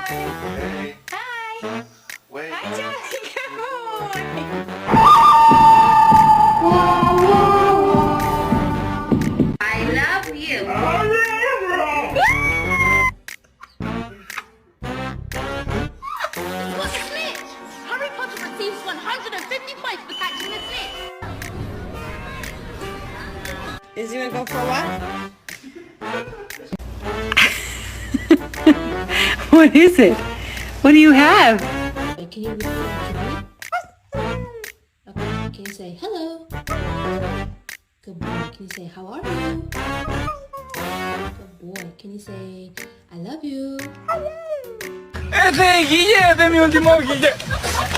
Hey, Hi. wait. Hi, Charlie. Good boy. I love you. He was a snitch. Harry Potter receives 150 points for catching a snitch. Is you gonna go for a walk? What is it? What do you have? Can you repeat after me? Okay, can you say hello? Good boy. Can you say how are you? Good boy. Can you say I love you? Ese es Guille, este es mi último Guille.